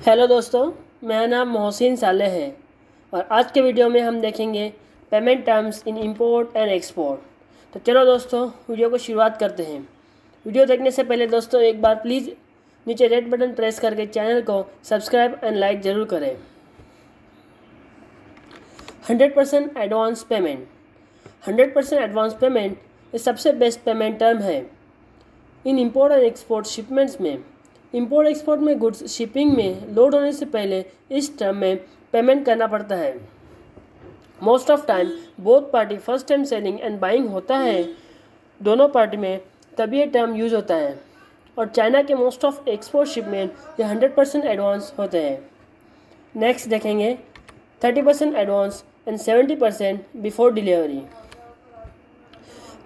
Hello दोस्तों, मेरा नाम मोहसिन सालेह है और आज के वीडियो में हम देखेंगे payment terms in import and export. तो चलो दोस्तों, वीडियो को शुरुआत करते हैं। वीडियो देखने से पहले दोस्तों एक बार प्लीज़ नीचे रेड बटन प्रेस करके चैनल को सब्सक्राइब एंड लाइक ज़रूर करें। 100% एडवांस पेमेंट। 100% एडवांस पेमेंट ये सबसे बेस्ट पेमेंट टर्म है इन इंपोर्ट एंड एक्सपोर्ट शिपमेंट्स में। इंपोर्ट एक्सपोर्ट में गुड्स शिपिंग में लोड होने से पहले इस टर्म में पेमेंट करना पड़ता है। Most of time both party first time selling and buying होता है, दोनों पार्टी में तभी ये टर्म यूज़ होता है। और चाइना के मोस्ट ऑफ एक्सपोर्ट शिपमेंट ये 100% एडवांस होते हैं। नेक्स्ट देखेंगे 30% advance and 70% before delivery.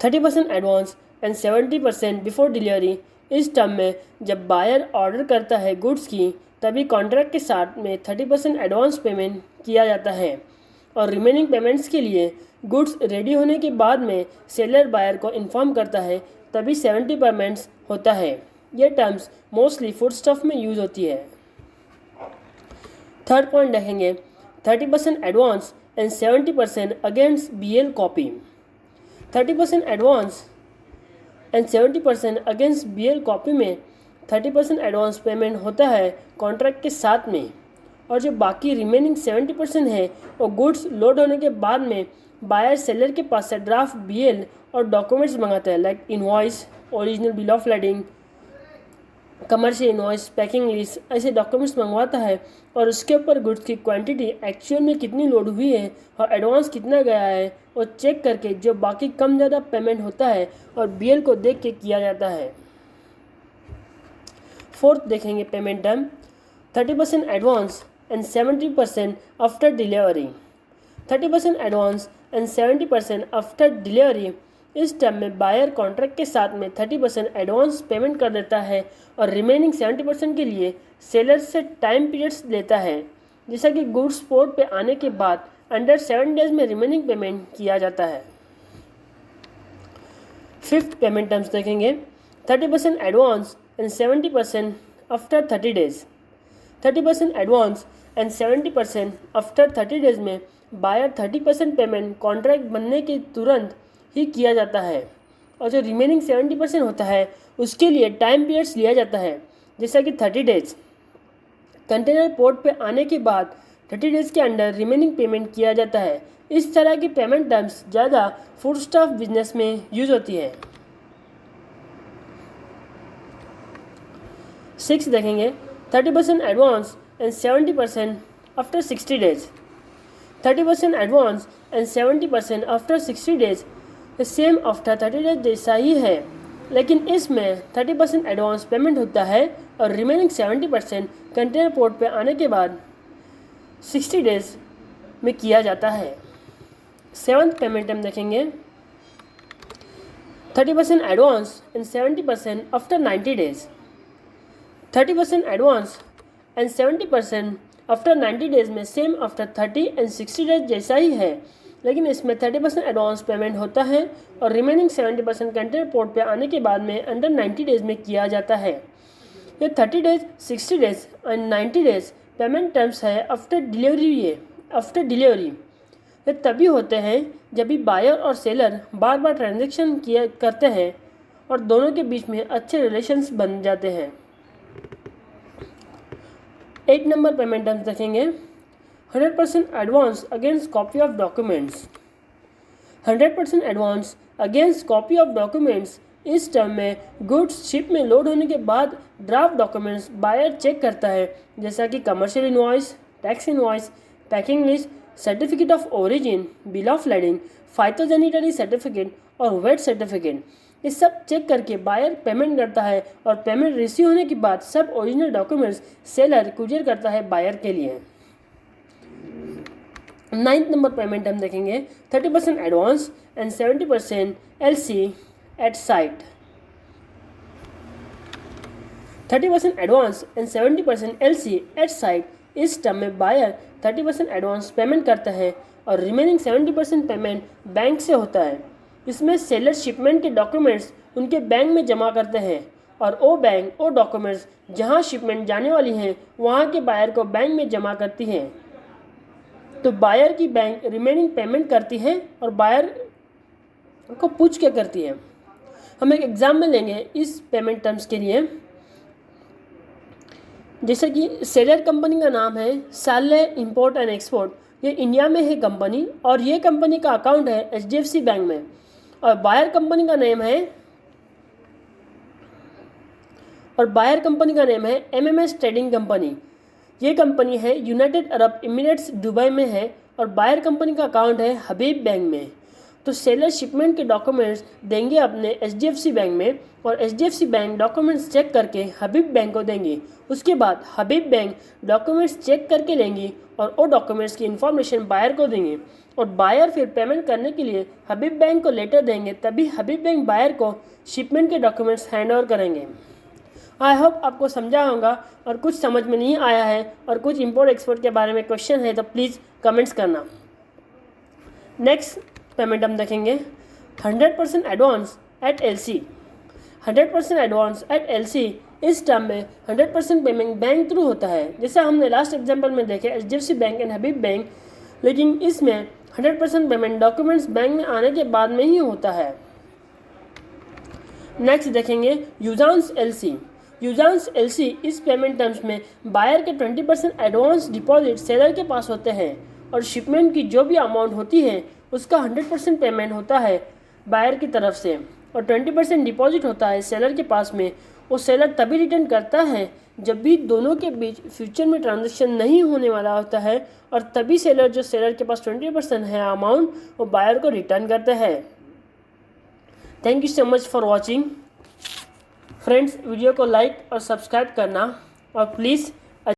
30% advance and 70% before delivery इस टर्म में जब बायर ऑर्डर करता है गुड्स की, तभी कॉन्ट्रैक्ट के साथ में 30% एडवांस पेमेंट किया जाता है और रिमेनिंग पेमेंट्स के लिए गुड्स रेडी होने के बाद में सेलर बायर को इन्फॉर्म करता है, तभी 70 पेमेंट्स होता है। ये टर्म्स मोस्टली फूड स्टफ में यूज़ होती है। थर्ड पॉइंट देखेंगे 30% advance and 70% against BL copy. 30% advance and 70% against BL copy में 30% एडवांस पेमेंट होता है कॉन्ट्रैक्ट के साथ में, और जो बाकी रिमेनिंग 70% है वो गुड्स लोड होने के बाद में बायर सेलर के पास से ड्राफ्ट BL और डॉक्यूमेंट्स मंगाता है, like invoice, original bill of lading, commercial invoice, packing list, ऐसे डॉक्यूमेंट्स मंगवाता है और उसके ऊपर गुड्स की क्वांटिटी एक्चुअल में कितनी लोड हुई है और एडवांस कितना गया है वो चेक करके जो बाकी कम ज़्यादा पेमेंट होता है और BL को देख के किया जाता है। फोर्थ देखेंगे payment term 30% advance and 70% after delivery. 30% advance and 70% after delivery इस टर्म में बायर कॉन्ट्रैक्ट के साथ में 30% एडवांस पेमेंट कर देता है और रिमेनिंग 70% के लिए सेलर से टाइम पीरियड्स लेता है, जैसा कि गुड्स पोर्ट पे आने के बाद अंडर 7 डेज में रिमेनिंग पेमेंट किया जाता है। फिफ्थ पेमेंट टर्म्स देखेंगे 30% advance and 70% after 30 days. 30% advance and 70% after 30 days में बायर 30% पेमेंट कॉन्ट्रैक्ट बनने के तुरंत ही किया जाता है और जो रिमेनिंग 70% होता है उसके लिए टाइम पीरियड्स लिया जाता है, जैसा कि 30 डेज। कंटेनर पोर्ट पे आने के बाद 30 डेज के अंडर रिमेनिंग पेमेंट किया जाता है। इस तरह की पेमेंट टर्म्स ज़्यादा फूड स्टफ बिजनेस में यूज़ होती है। 6 देखेंगे 30% advance and 70% after 60 days. 30% advance and 70% after 60 days same after 30 days जैसा ही है, लेकिन इसमें 30% एडवांस पेमेंट होता है और रिमेनिंग 70% कंटेनर पोर्ट पे आने के बाद 60 डेज में किया जाता है। 7th पेमेंट हम देखेंगे 30% advance and 70% after 90 days. 30% advance and 70% after 90 days में सेम आफ्टर 30 एंड 60 डेज जैसा ही है, लेकिन इसमें 30% एडवांस पेमेंट होता है और रिमेनिंग 70% कंटेनर पोर्ट पे आने के बाद में अंडर 90 डेज में किया जाता है। ये 30 days, 60 days and 90 days payment terms है आफ्टर डिलीवरी। ये तभी होते हैं जब भी बायर और सेलर बार बार ट्रांजेक्शन करते हैं और दोनों के बीच में अच्छे रिलेशंस बन जाते हैं। 8 नंबर पेमेंट टर्म्स देखेंगे 100% advance against copy of documents. 100% advance against copy of documents इस टर्म में गुड्स शिप में लोड होने के बाद ड्राफ्ट डॉक्यूमेंट्स बायर चेक करता है, जैसा कि commercial invoice, tax invoice, packing list, certificate of origin, bill of lading, phytosanitary certificate और वेट सर्टिफिकेट। ये सब चेक करके बायर पेमेंट करता है और पेमेंट रिसीव होने के बाद सब ओरिजिनल डॉक्यूमेंट्स सेलर कुरियर करता है बायर के लिए। 9th नंबर पेमेंट हम देखेंगे 30% advance and 70% LC at sight. 30% advance and 70% LC at sight इस टर्म में बायर 30% एडवांस पेमेंट करता है और रिमेनिंग 70% पेमेंट बैंक से होता है। इसमें सेलर शिपमेंट के डॉक्यूमेंट्स उनके बैंक में जमा करते हैं और ओ बैंक ओ डॉक्यूमेंट्स जहां शिपमेंट जाने वाली हैं वहां के बायर को बैंक में जमा करती है। तो बायर की बैंक रिमेनिंग पेमेंट करती है और बायर को पूछ के करती है। हम एक एग्जाम्पल लेंगे इस पेमेंट टर्म्स के लिए। जैसे कि सेलर कंपनी का नाम है साले इंपोर्ट एंड एक्सपोर्ट, ये इंडिया में है कंपनी और ये कंपनी का अकाउंट है HDFC बैंक में। और बायर कंपनी का नेम है MMS ट्रेडिंग कंपनी। ये कंपनी है यूनाइटेड अरब एमिरेट्स दुबई में है और बायर कंपनी का अकाउंट है हबीब बैंक में। तो सेलर शिपमेंट के डॉक्यूमेंट्स देंगे अपने HDFC बैंक में और HDFC बैंक डॉक्यूमेंट्स चेक करके हबीब बैंक को देंगे। उसके बाद हबीब बैंक डॉक्यूमेंट्स चेक करके लेंगी और वो डॉक्यूमेंट्स की इन्फॉर्मेशन बायर को देंगे और बायर फिर पेमेंट करने के लिए हबीब बैंक को लेटर देंगे, तभी हबीब बैंक बायर को शिपमेंट के डॉक्यूमेंट्स हैंड ओवर करेंगे। आई होप आपको समझा होगा और कुछ समझ में नहीं आया है और कुछ इंपोर्ट एक्सपोर्ट के बारे में क्वेश्चन है तो प्लीज़ कमेंट्स करना। नेक्स्ट पेमेंट हम देखेंगे 100% advance at LC। 100% advance at LC इस टर्म में 100% पेमेंट बैंक थ्रू होता है, जैसे हमने लास्ट एग्जांपल में देखे HDFC bank and Habib bank, लेकिन इसमें 100% पेमेंट डॉक्यूमेंट्स बैंक में आने के बाद में ही होता है। नेक्स्ट देखेंगे यूजान्स LC। यूजान्स LC इस पेमेंट टर्म्स में बायर के 20% एडवांस डिपॉजिट सेलर के पास होते हैं और शिपमेंट की जो भी अमाउंट होती है उसका 100% पेमेंट होता है बायर की तरफ से और 20% डिपॉजिट होता है सेलर के पास में। वो सेलर तभी रिटर्न करता है जब भी दोनों के बीच फ्यूचर में ट्रांजैक्शन नहीं होने वाला होता है और तभी सेलर जो सेलर के पास 20% है अमाउंट वो बायर को रिटर्न करता है। Thank you so much for watching friends. Video को लाइक और सब्सक्राइब करना और प्लीज़